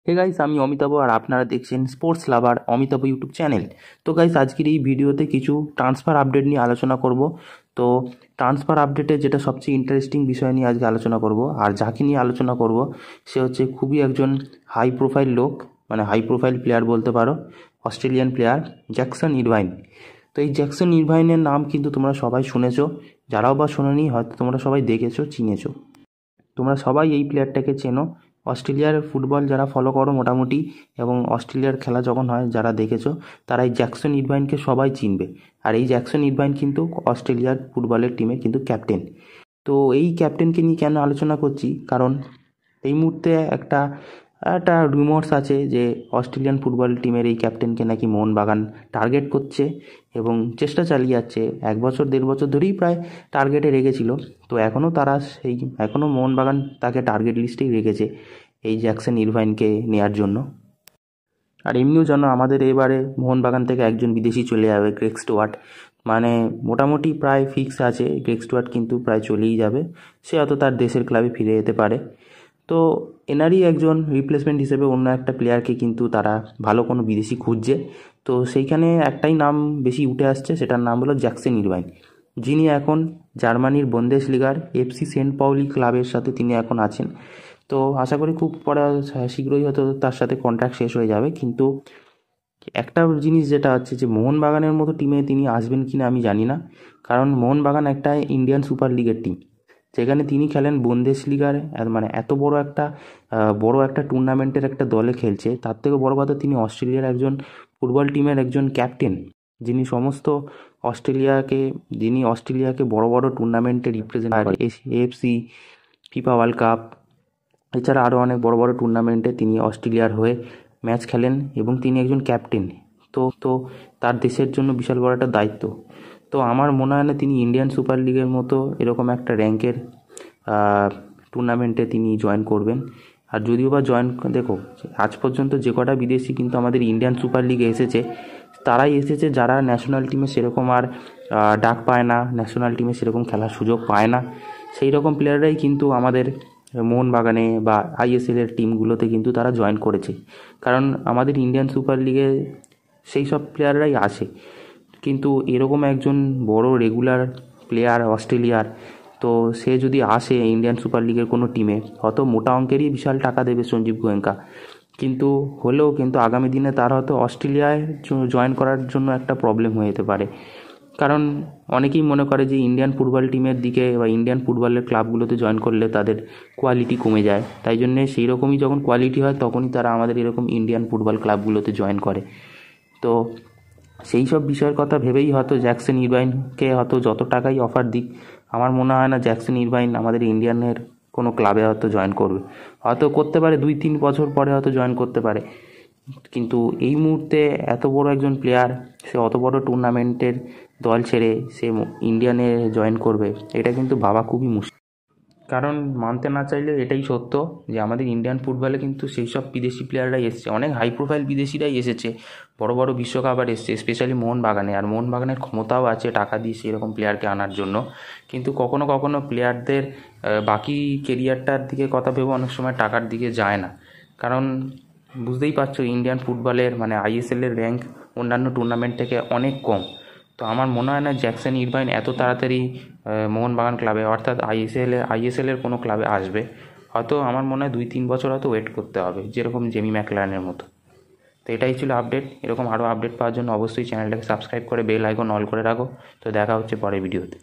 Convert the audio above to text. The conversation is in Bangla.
হে গাইস, আমি অমিতাভ আর আপনারা দেখছেন স্পোর্টস লাভার অমিতাভ ইউটিউব চ্যানেল। তো গাইস, আজকের এই ভিডিওতে কিছু ট্রান্সফার আপডেট নিয়ে আলোচনা করব। তো ট্রান্সফার আপডেটে যেটা সবচেয়ে ইন্টারেস্টিং বিষয় নিয়ে আজকে আলোচনা করব, আর যাকে নিয়ে আলোচনা করব সে হচ্ছে খুবই একজন হাই প্রোফাইল লোক, মানে হাই প্রোফাইল প্লেয়ার বলতে পারো, অস্ট্রেলিয়ান প্লেয়ার জ্যাকসন ইরভাইন। তো এই জ্যাকসন ইরভাইনের নাম কিন্তু তোমরা সবাই শুনেছো, যারাও বা শোনোনি হয়তো তোমরা সবাই দেখেছো, চিনেছো। তোমরা সবাই এই প্লেয়ারটাকে চেনো। অস্ট্রেলিয়ার ফুটবল যারা ফলো করো মোটামুটি, এবং অস্ট্রেলিয়ার খেলা যখন হয় যারা দেখেছো, তারা এই জ্যাকসন ইরভাইনকে সবাই চিনবে। আর এই জ্যাকসন ইরভাইন কিন্তু অস্ট্রেলিয়ার ফুটবলের টিমের কিন্তু ক্যাপ্টেন। তো এই ক্যাপ্টেনকে নিয়ে কেন আলোচনা করছি, কারণ এই মুহূর্তে একটা একটা রুমার্স আছে যে অস্ট্রেলিয়ান ফুটবল টিমের এই ক্যাপ্টেনকে নাকি মোহনবাগান টার্গেট করছে এবং চেষ্টা চালিয়ে যাচ্ছে। 1-1.5 বছর ধরেই প্রায় টার্গেটে রেখেছিল। তো এখনও মোহনবাগান তাকে টার্গেট লিস্টেই রেখেছে এই জ্যাকসন ইরভাইনকে নেয়ার জন্য। আর এমনিও জানো, আমাদের এবারে মোহনবাগান থেকে একজন বিদেশি চলে যাবে, গ্রেগ স্টুয়ার্ট। মানে মোটামুটি প্রায় ফিক্স আছে, গ্রেগ স্টুয়ার্ট কিন্তু প্রায় চলেই যাবে। সে হয়তো তার দেশের ক্লাবে ফিরে যেতে পারে। তো এনারই একজন রিপ্লেসমেন্ট হিসেবে অন্য একটা প্লেয়ারকে কিন্তু তারা ভালো কোনো বিদেশি খুঁজছে। তো সেইখানে একটাই নাম বেশি উঠে আসছে, সেটার নাম হলো জ্যাকসন ইরভাইন, যিনি এখন জার্মানির বুন্দেসলিগার এফসি সেন্ট পাউলি ক্লাবের সাথে তিনি এখন আছেন। তো আশা করি খুব পরে শীঘ্রই হয়তো তার সাথে কন্ট্রাক্ট শেষ হয়ে যাবে। কিন্তু একটা জিনিস যেটা হচ্ছে যে মোহনবাগানের মতো টিমে তিনি আসবেন কিনা আমি জানি না, কারণ মোহনবাগান একটা ইন্ডিয়ান সুপার লিগের টিম, যেখানে তিনি খেলেন বুন্দেসলিগার, মানে এত বড় একটা টুর্নামেন্টের একটা দলে খেলছে। তার থেকে বড় কথা, তিনি অস্ট্রেলিয়ার একজন ফুটবল টিমের একজন ক্যাপ্টেন, যিনি অস্ট্রেলিয়াকে বড় বড় টুর্নামেন্টে রিপ্রেজেন্ট করে, এএফসি, ফিফা ওয়ার্ল্ড কাপ, এছাড়া আরও অনেক বড় বড় টুর্নামেন্টে তিনি অস্ট্রেলিয়ার হয়ে ম্যাচ খেলেন এবং তিনি একজন ক্যাপ্টেন। তো তার দেশের জন্য বিশাল বড় একটা দায়িত্ব। তো আমার মনে হয় না তিনি ইন্ডিয়ান সুপার লিগের মতো এরকম একটা র্যাঙ্কের টুর্নামেন্টে তিনি জয়েন করবেন। আর যদিও বা দেখো, আজ পর্যন্ত যে কটা বিদেশি কিন্তু আমাদের ইন্ডিয়ান সুপার লিগে এসেছে, তারাই এসেছে যারা ন্যাশনাল টিমে সেরকম আর ডাক পায় না, ন্যাশনাল টিমে সেরকম খেলার সুযোগ পায় না। সেই রকম প্লেয়াররাই কিন্তু আমাদের মোহনবাগানে বা আইএসএলের টিমগুলোতে কিন্তু তারা জয়েন করেছে। কারণ আমাদের ইন্ডিয়ান সুপার লিগে সেই সব প্লেয়াররাই আসে। কিন্তু এরকম একজন বড় রেগুলার প্লেয়ার অস্ট্রেলিয়ার, তো সে যদি আসে ইন্ডিয়ান সুপার লিগের কোনো টিমে, হয়তো মোটা অঙ্কেরই বিশাল টাকা দেবে সঞ্জীব গোয়েঙ্কা, কিন্তু আগামী দিনে তার হয়তো অস্ট্রেলিয়ায় জয়েন করার জন্য একটা প্রবলেম হয়ে যেতে পারে। কারণ অনেকেই মনে করে যে ইন্ডিয়ান ফুটবল টিমের দিকে বা ইন্ডিয়ান ফুটবলের ক্লাবগুলোতে জয়েন করলে তাদের কোয়ালিটি কমে যায়। তাই জন্যে সেই রকমই যখন কোয়ালিটি হয় তখনই তারা আমাদের এরকম ইন্ডিয়ান ফুটবল ক্লাবগুলোতে জয়েন করে। তো সেই সব বিষয়ের কথা ভেবেই হয়তো জ্যাকসন ইরভাইনকে হয়তো যত টাকাই অফার দিক, আমার মনে হয় না জ্যাকসন ইরভাইন আমাদের ইন্ডিয়ানের কোনো ক্লাবে হয়তো জয়েন করবে। হয়তো করতে পারে 2-3 বছর পরে হয়তো জয়েন করতে পারে, কিন্তু এই মুহূর্তে এত বড় একজন প্লেয়ার, সে অত বড় টুর্নামেন্টের দল ছেড়ে সে ইন্ডিয়ানে জয়েন করবে, এটা কিন্তু ভাবা খুবই মুশকিল। কারণ মানতে না চাইলে এটাই সত্য যে আমাদের ইন্ডিয়ান ফুটবলে কিন্তু সেই সব বিদেশি প্লেয়াররাই এসছে, অনেক হাই প্রোফাইল বিদেশিরাই এসেছে, বড় বড় বিশ্বকাপ আর এসছে, স্পেশালি মোহনবাগানে। আর মোহনবাগানের ক্ষমতাও আছে টাকা দিয়ে সেরকম প্লেয়ারকে আনার জন্য। কিন্তু কখনো কখনো প্লেয়ারদের বাকি কেরিয়ারটার দিকে কথা ভেবে অনেক সময় টাকার দিকে যায় না। কারণ বুঝতেই পারছো, ইন্ডিয়ান ফুটবলের মানে আইএসএলের র্যাঙ্ক অন্যান্য টুর্নামেন্ট থেকে অনেক কম। তো আমার মনে হয় না জ্যাকসন ইরভাইন এত তাড়াতাড়ি মোহনবাগান ক্লাবে, অর্থাৎ আইএসএলের কোনো ক্লাবে আসবে। হয়তো আমার মনে হয় 2-3 বছর হয়তো ওয়েট করতে হবে, যেরকম জেমি ম্যাকলারেনের মতো। তো এটাই ছিল আপডেট। এরকম আরও আপডেট পাওয়ার জন্য অবশ্যই চ্যানেলটাকে সাবস্ক্রাইব করে বেল আইকন অল করে রাখো। তো দেখা হচ্ছে পরের ভিডিওতে।